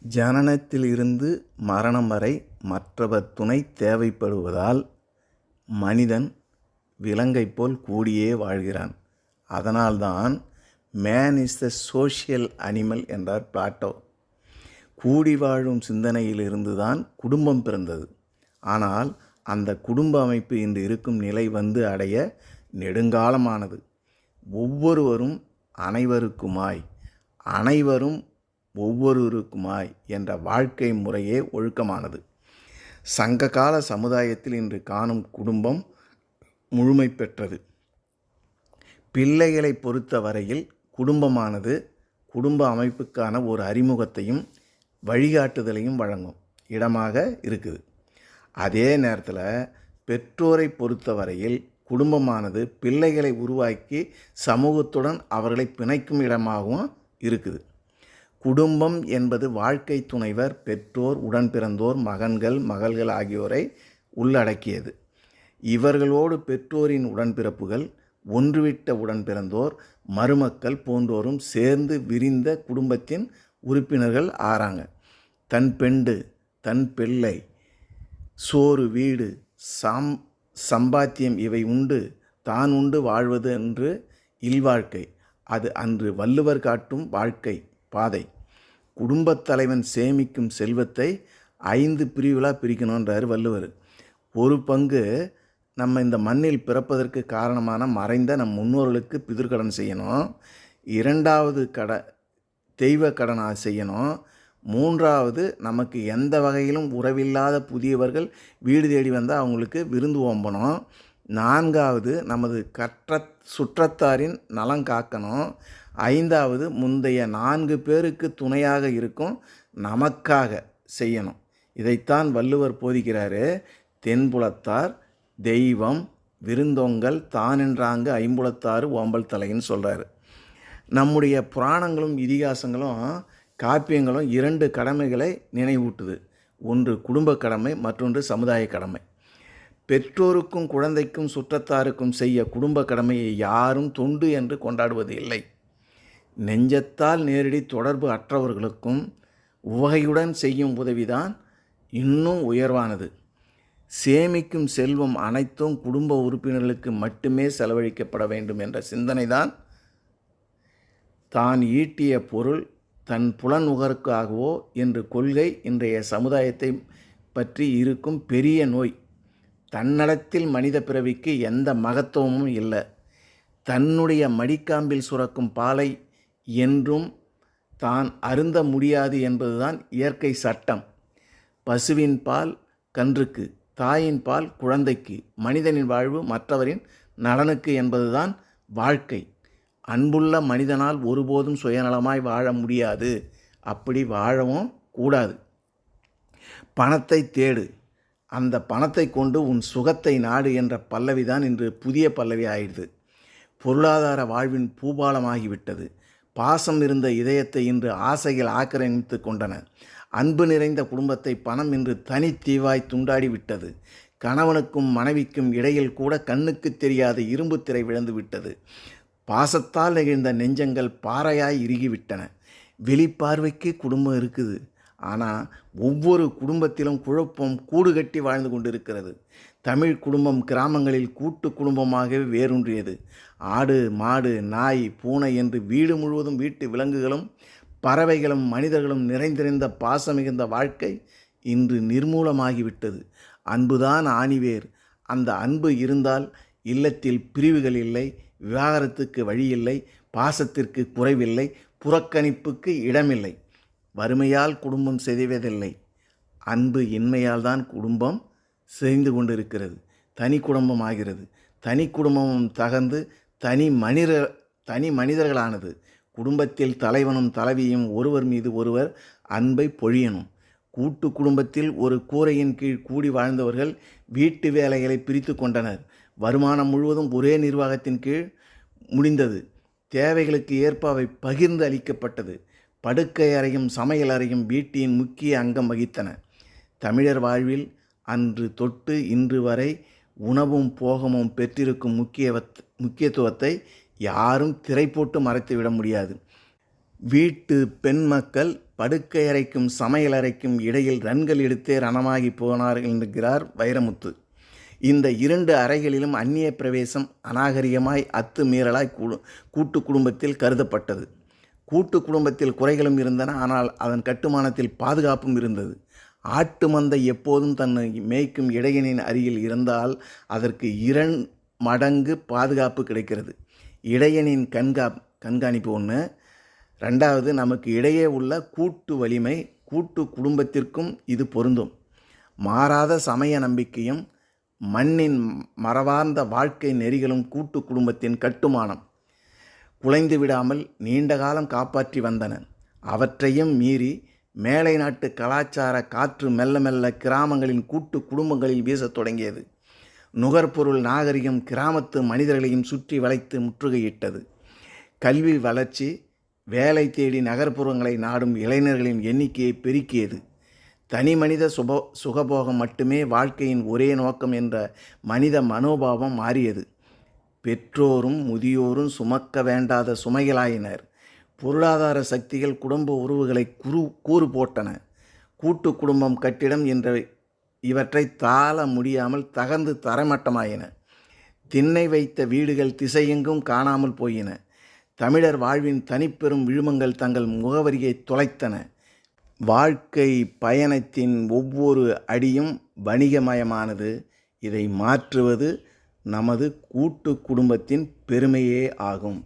ஜனனத்தில் இருந்து மரணம் வரை மற்றவர் துணை தேவைப்படுவதால் மனிதன் விலங்கைப் போல் கூடியே வாழ்கிறான். அதனால்தான் man is the social animal என்றார் பிளாட்டோ. கூடி வாழும் சிந்தனையிலிருந்து தான் குடும்பம் பிறந்தது. ஆனால் அந்த குடும்ப அமைப்பு இன்று இருக்கும் நிலை வந்து அடைய நெடுங்காலமானது. ஒவ்வொருவரும் அனைவருக்குமாய், அனைவரும் ஒவ்வொருவருக்குமாய் என்ற வாழ்க்கை முறையே ஒழுக்கமானது. சங்ககால சமுதாயத்தில் இன்று காணும் குடும்பம் முழுமை பெற்றது. பிள்ளைகளை பொறுத்த வரையில் குடும்பமானது குடும்ப அமைப்புக்கான ஒரு அறிமுகத்தையும் வழிகாட்டுதலையும் வழங்கும் இடமாக இருக்குது. அதே நேரத்தில் பெற்றோரை பொறுத்த வரையில் குடும்பமானது பிள்ளைகளை உருவாக்கி சமூகத்துடன் அவர்களை பிணைக்கும் இடமாகவும் இருக்குது. குடும்பம் என்பது வாழ்க்கை துணைவர், பெற்றோர், உடன் பிறந்தோர், மகன்கள், மகள்கள் ஆகியோரை உள்ளடக்கியது. இவர்களோடு பெற்றோரின் உடன்பிறப்புகள், ஒன்றுவிட்ட உடன் பிறந்தோர், மருமக்கள் போன்றோரும் சேர்ந்து விரிந்த குடும்பத்தின் உறுப்பினர்கள் ஆறாங்க. தன் பெண்டு, தன் பிள்ளை, சோறு, வீடு, சம்பாத்தியம் இவை உண்டு தான் உண்டு வாழ்வது என்று இல்வாழ்க்கை. அது அன்று வள்ளுவர் காட்டும் வாழ்க்கை பாதை. குடும்பத் தலைவன் சேமிக்கும் செல்வத்தை 5 பிரிவுகளாக பிரிக்கணுன்றார் வள்ளுவர். ஒரு பங்கு நம்ம இந்த மண்ணில் பிறப்பதற்கு காரணமான மறைந்த நம் முன்னோர்களுக்கு பிதிர்கடன் செய்யணும். 2வது தெய்வ கடனாக செய்யணும். 3வது நமக்கு எந்த வகையிலும் உறவில்லாத புதியவர்கள் வீடு தேடி வந்தால் அவங்களுக்கு விருந்து ஓம்பணும். 4வது நமது சுற்றத்தாரின் நலம் காக்கணும். 5வது முந்தைய 4 பேருக்கு துணையாக இருக்கும் நமக்காக செய்யணும். இதைத்தான் வள்ளுவர் போதிக்கிறாரு. தென்புலத்தார் தெய்வம் விருந்தோங்கல் தானென்றாங்க ஐம்புலத்தாறு ஓம்பல் தலைன்னு சொல்கிறாரு. நம்முடைய புராணங்களும் இதிகாசங்களும் காப்பியங்களும் 2 கடமைகளை நினைவூட்டுது. ஒன்று குடும்ப கடமை, மற்றொன்று சமுதாய கடமை. பெற்றோருக்கும் குழந்தைக்கும் சுற்றத்தாருக்கும் செய்ய குடும்ப கடமையை யாரும் தொண்டு என்று கொண்டாடுவது இல்லை. நெஞ்சத்தால் நேரடி தொடர்பு அற்றவர்களுக்கும் உவகையுடன் செய்யும் உதவிதான் இன்னும் உயர்வானது. சேமிக்கும் செல்வம் அனைத்தும் குடும்ப உறுப்பினர்களுக்கு மட்டுமே செலவழிக்கப்பட வேண்டும் என்ற சிந்தனைதான் தான் ஈட்டிய பொருள் தன் புலன் நுகருக்காகவோ என்று கொள்கை இன்றைய சமுதாயத்தை பற்றி இருக்கும் பெரிய நோய். தன்னலத்தில் மனித பிறவிக்கு எந்த மகத்துவமும் இல்லை. தன்னுடைய மடிக்காம்பில் சுரக்கும் பாலை என்றும் தான் அருந்த முடியாது என்பதுதான் இயற்கை சட்டம். பசுவின் பால் கன்றுக்கு, தாயின் பால் குழந்தைக்கு, மனிதனின் வாழ்வு மற்றவரின் நலனுக்கு என்பதுதான் வாழ்க்கை. அன்புள்ள மனிதனால் ஒருபோதும் சுயநலமாய் வாழ முடியாது. அப்படி வாழவும் கூடாது. பணத்தை தேடு, அந்த பணத்தை கொண்டு உன் சுகத்தை நாடு என்ற பல்லவிதான் இன்று புதிய பல்லவி ஆயிடுது. பொருளாதார வாழ்வின் பூபாலமாகிவிட்டது. பாசம் இருந்த இதயத்தை இன்று ஆசைகள் ஆக்கிரமித்து கொண்டன. அன்பு நிறைந்த குடும்பத்தை பணம் இன்று தனித்தீவாய் துண்டாடி விட்டது. கணவனுக்கும் மனைவிக்கும் இடையில் கூட கண்ணுக்கு தெரியாத இரும்பு திரை விழுந்து விட்டது. பாசத்தால் நெகிழ்ந்த நெஞ்சங்கள் பாறையாய் இறுகிவிட்டன. வெளிப்பார்வைக்கு குடும்பம் இருக்குது, ஆனால் ஒவ்வொரு குடும்பத்திலும் குழப்பம் கூடு கட்டி வாழ்ந்து கொண்டிருக்கிறது. தமிழ் குடும்பம் கிராமங்களில் கூட்டு குடும்பமாகவே வேரூன்றியது. ஆடு, மாடு, நாய், பூனை என்று வீடு முழுவதும் வீட்டு விலங்குகளும் பறவைகளும் மனிதர்களும் நிறைந்திருந்த பாசம் மிகுந்த வாழ்க்கை இன்று நிர்மூலமாகிவிட்டது. அன்புதான் ஆணிவேர். அந்த அன்பு இருந்தால் இல்லத்தில் பிரிவுகள் இல்லை, விவாகரத்துக்கு வழியில்லை, பாசத்திற்கு குறைவில்லை, புறக்கணிப்புக்கு இடமில்லை. வறுமையால் குடும்பம் சிதைவதில்லை, அன்பு இன்மையால் தான் குடும்பம் சிதைந்து கொண்டிருக்கிறது. தனி குடும்பம் ஆகிறது. தனி குடும்பமும் தகர்ந்து தனி மனிதர்களானது. குடும்பத்தில் தலைவனும் தலைவியும் ஒருவர் மீது ஒருவர் அன்பை பொழியணும். கூட்டு குடும்பத்தில் ஒரு கூரையின் கீழ் கூடி வாழ்ந்தவர்கள் வீட்டு வேலைகளை பிரித்து கொண்டனர். வருமானம் முழுவதும் ஒரே நிர்வாகத்தின் கீழ் முடிந்தது. தேவைகளுக்கு ஏற்ப அவை பகிர்ந்து அளிக்கப்பட்டது. படுக்கை அறையும் சமையல் அறையும் வீட்டின் முக்கிய அங்கம் வகித்தன. தமிழர் வாழ்வில் அன்று தொட்டு இன்று வரை உணவும் போகமும் பெற்றிருக்கும் முக்கியத்துவத்தை யாரும் திரை போட்டு மறைத்துவிட முடியாது. வீட்டு பெண் மக்கள் படுக்கை அறைக்கும் சமையலறைக்கும் இடையில் ரன்கள் எடுத்தே ரணமாகி போனார் என்கிறார் வைரமுத்து. இந்த 2 அறைகளிலும் அந்நிய பிரவேசம் அநாகரிகமாய் அத்துமீறலாய் கூட்டு குடும்பத்தில் கருதப்பட்டது. கூட்டு குடும்பத்தில் குறைகளும் இருந்தன, ஆனால் அதன் கட்டுமானத்தில் பாதுகாப்பும் இருந்தது. ஆட்டு மந்தை எப்போதும் தன்னை மேய்க்கும் இடையனின் அருகில் இருந்தால் அதற்கு 2 மடங்கு பாதுகாப்பு கிடைக்கிறது. இடையனின் கண்காணிப்பு ஒன்று. 2வது, நமக்கு இடையே உள்ள கூட்டு வலிமை. கூட்டு குடும்பத்திற்கும் இது பொருந்தும். மாறாத சமய நம்பிக்கையும் மண்ணின் மரபார்ந்த வாழ்க்கை நெறிகளும் கூட்டு குடும்பத்தின் கட்டுமானம் குலைந்து விடாமல் நீண்ட காலம் காப்பாற்றி வந்தன. அவற்றையும் மீறி மேலை நாட்டு கலாச்சார காற்று மெல்ல மெல்ல கிராமங்களின் கூட்டு குடும்பங்களில் வீசத் தொடங்கியது. நுகர்பொருள் நாகரிகம் கிராமத்து மனிதர்களையும் சுற்றி வளைத்து முற்றுகையிட்டது. கல்வி வளர்ச்சி வேலை தேடி நகர்ப்புறங்களை நாடும் இளைஞர்களின் எண்ணிக்கையை பெருக்கியது. தனி மனித சுகபோகம் மட்டுமே வாழ்க்கையின் ஒரே நோக்கம் என்ற மனித மனோபாவம் மாறியது. பெற்றோரும் முதியோரும் சுமக்க வேண்டாத சுமைகளாயினர். பொருளாதார சக்திகள் குடும்ப உறவுகளை கூறு போட்டன. கூட்டு குடும்பம் கட்டிடம் என்ற இவற்றை தாள முடியாமல் தகர்ந்து தரைமட்டமாயின. திண்ணை வைத்த வீடுகள் திசையெங்கும் காணாமல் போயின. தமிழர் வாழ்வின் தனிப்பெரும் விழுமங்கள் தங்கள் முகவரியை தொலைத்தன. வாழ்க்கை பயணத்தின் ஒவ்வொரு அடியும் வணிகமயமானது. இதை மாற்றுவது நமது கூட்டு குடும்பத்தின் பெருமையே ஆகும்.